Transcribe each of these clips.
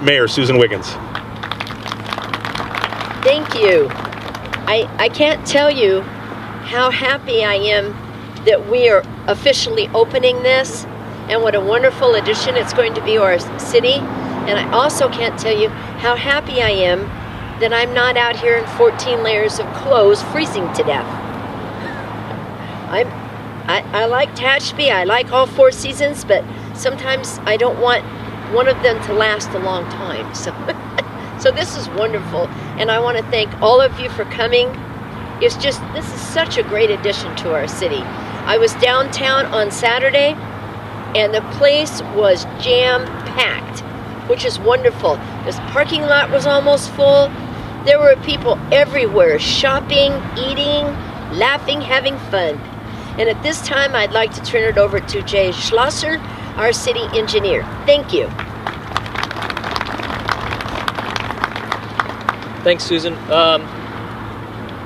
Mayor Susan Wiggins. Thank you. I can't tell you how happy I am that we are officially opening this, and what a wonderful addition it's going to be to our city. And I also can't tell you how happy I am that I'm not out here in 14 layers of clothes freezing to death. I like Tehachapi, I like all 4 seasons, but sometimes I don't want one of them to last a long time. So this is wonderful, and I want to thank all of you for coming. This is such a great addition to our city. I was downtown on Saturday, and the place was jam-packed, which is wonderful. This parking lot was almost full. There were people everywhere, shopping, eating, laughing, having fun. And at this time, I'd like to turn it over to Jay Schlosser, our city engineer. Thank you. Thanks, Susan.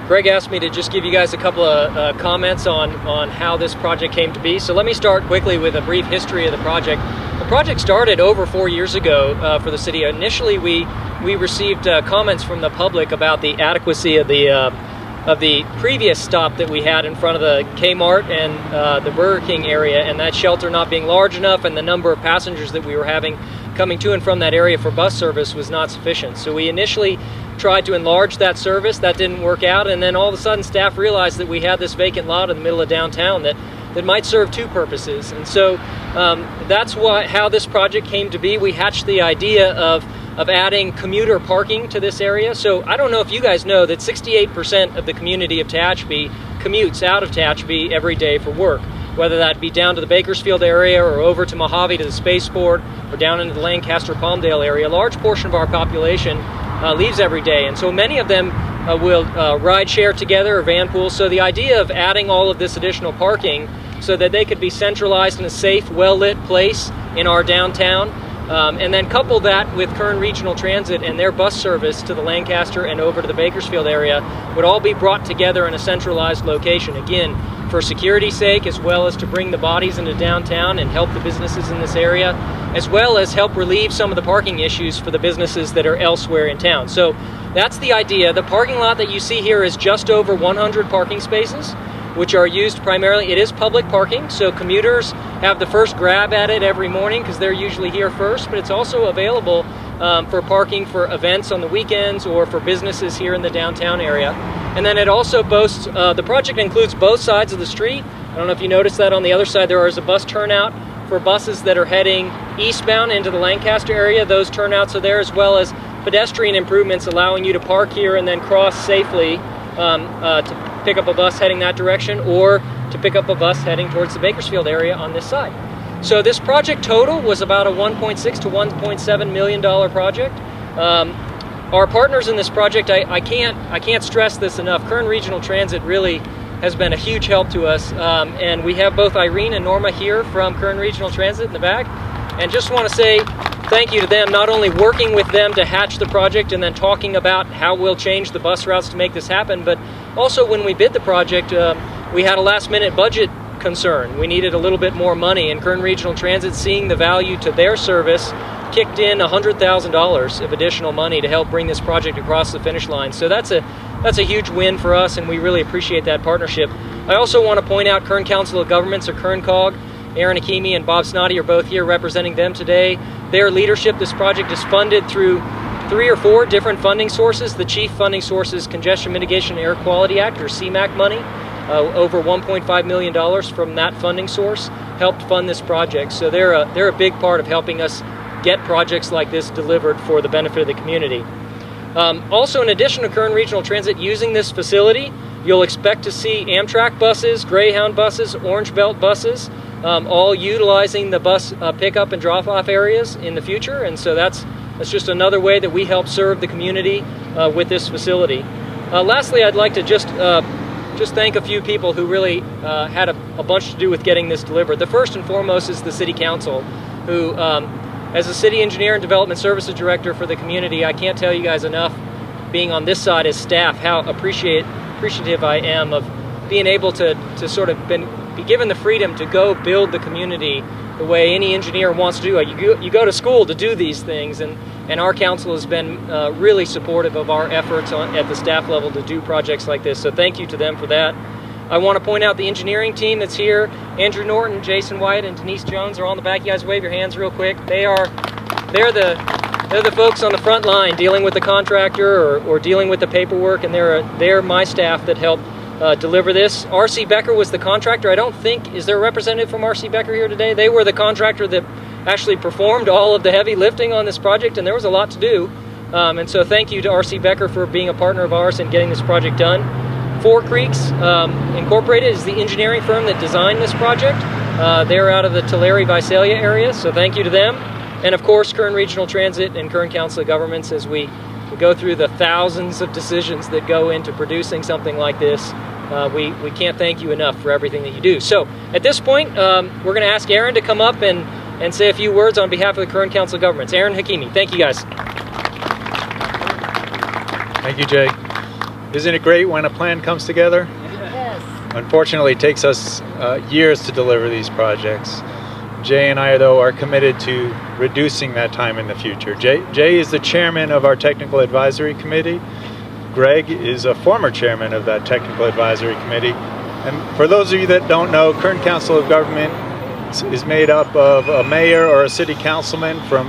Greg asked me to just give you guys a couple of comments on how this project came to be. So let me start quickly with a brief history of the project. The project started over 4 years ago for the city. Initially, we received comments from the public about the adequacy of the previous stop that we had in front of the Kmart and the Burger King area, and that shelter not being large enough, and the number of passengers that we were having coming to and from that area for bus service was not sufficient. So we initially tried to enlarge that service. That didn't work out, and then all of a sudden staff realized that we had this vacant lot in the middle of downtown that might serve 2 purposes. And so that's how this project came to be. We hatched the idea of adding commuter parking to this area. So I don't know if you guys know that 68% of the community of Tehachapi commutes out of Tehachapi every day for work, whether that be down to the Bakersfield area or over to Mojave to the spaceport or down into the Lancaster-Palmdale area. A large portion of our population leaves every day, and so many of them will ride share together or van pool. So the idea of adding all of this additional parking so that they could be centralized in a safe, well-lit place in our downtown, and then couple that with Kern Regional Transit and their bus service to the Lancaster and over to the Bakersfield area would all be brought together in a centralized location, again, for security's sake, as well as to bring the bodies into downtown and help the businesses in this area, as well as help relieve some of the parking issues for the businesses that are elsewhere in town. So that's the idea. The parking lot that you see here is just over 100 parking spaces, which are used primarily, it is public parking, so commuters have the first grab at it every morning because they're usually here first, but it's also available for parking for events on the weekends or for businesses here in the downtown area. And then it also boasts, the project includes both sides of the street. I don't know if you noticed that on the other side there is a bus turnout for buses that are heading eastbound into the Lancaster area. Those turnouts are there, as well as pedestrian improvements allowing you to park here and then cross safely to pick up a bus heading that direction, or to pick up a bus heading towards the Bakersfield area on this side. So this project total was about a $1.6 to $1.7 million project. Our partners in this project, I can't stress this enough. Kern Regional Transit really has been a huge help to us, and we have both Irene and Norma here from Kern Regional Transit in the back, and just want to say thank you to them, not only working with them to hatch the project and then talking about how we'll change the bus routes to make this happen, but also when we bid the project, we had a last-minute budget concern. We needed a little bit more money, and Kern Regional Transit, seeing the value to their service, kicked in $100,000 of additional money to help bring this project across the finish line. So that's a huge win for us, and we really appreciate that partnership. I also want to point out Kern Council of Governments, or Kern COG. Aaron Akimi and Bob Snoddy are both here representing them today. Their leadership, this project is funded through 3 or 4 different funding sources. The chief funding source is Congestion Mitigation and Air Quality Act, or CMAQ money. Over $1.5 million from that funding source helped fund this project. So they're a big part of helping us get projects like this delivered for the benefit of the community. Also, in addition to Kern Regional Transit using this facility, you'll expect to see Amtrak buses, Greyhound buses, Orange Belt buses, all utilizing the bus pickup and drop-off areas in the future. And so that's just another way that we help serve the community with this facility. Lastly, I'd like to just thank a few people who really had a bunch to do with getting this delivered. The first and foremost is the City Council, who, as a City Engineer and Development Services Director for the community, I can't tell you guys enough, being on this side as staff, how appreciative I am of being able to sort of be given the freedom to go build the community the way any engineer wants to do it. You go to school to do these things, and our council has been really supportive of our efforts at the staff level to do projects like this. So thank you to them for that. I want to point out the engineering team that's here. Andrew Norton, Jason White, and Denise Jones are on the back. You guys wave your hands real quick. They're the folks on the front line dealing with the contractor or dealing with the paperwork, and they're my staff that help deliver this. RC Becker was the contractor. I don't think, is there a representative from RC Becker here today? They were the contractor that actually performed all of the heavy lifting on this project, and there was a lot to do. And so thank you to RC Becker for being a partner of ours in getting this project done. Four Creeks Incorporated is the engineering firm that designed this project. They're out of the Tulare Visalia area, so thank you to them. And of course, Kern Regional Transit and Kern Council of Governments, as we go through the thousands of decisions that go into producing something like this. We can't thank you enough for everything that you do. So at this point, we're going to ask Aaron to come up and say a few words on behalf of the Kern Council of Governments. Aaron Hakimi, thank you guys. Thank you, Jay. Isn't it great when a plan comes together? Yes. Unfortunately, it takes us years to deliver these projects. Jay and I, though, are committed to reducing that time in the future. Jay is the chairman of our Technical Advisory Committee. Greg is a former chairman of that Technical Advisory Committee. And for those of you that don't know, Kern Council of Government is made up of a mayor or a city councilman from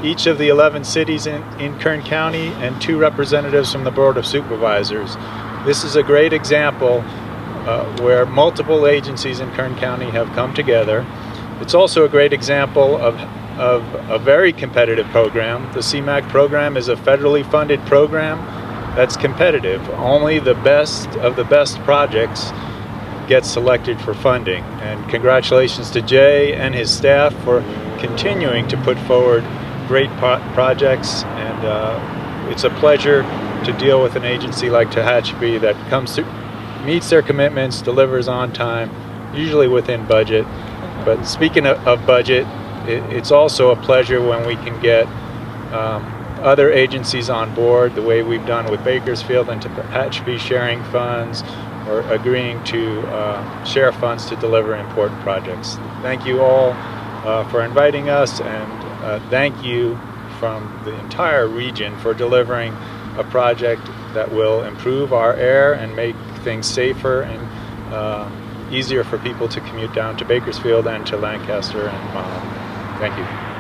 each of the 11 cities in Kern County and 2 representatives from the Board of Supervisors. This is a great example where multiple agencies in Kern County have come together. It's also a great example of a very competitive program. The CMAQ program is a federally funded program that's competitive. Only the best of the best projects get selected for funding. And congratulations to Jay and his staff for continuing to put forward great projects, and it's a pleasure to deal with an agency like Tehachapi that comes through, meets their commitments, delivers on time, usually within budget. But speaking of budget, it's also a pleasure when we can get other agencies on board, the way we've done with Bakersfield and Tehachapi sharing funds or agreeing to share funds to deliver important projects. Thank you all for inviting us, and thank you from the entire region for delivering a project that will improve our air and make things safer and easier for people to commute down to Bakersfield and to Lancaster and Mahone. Thank you.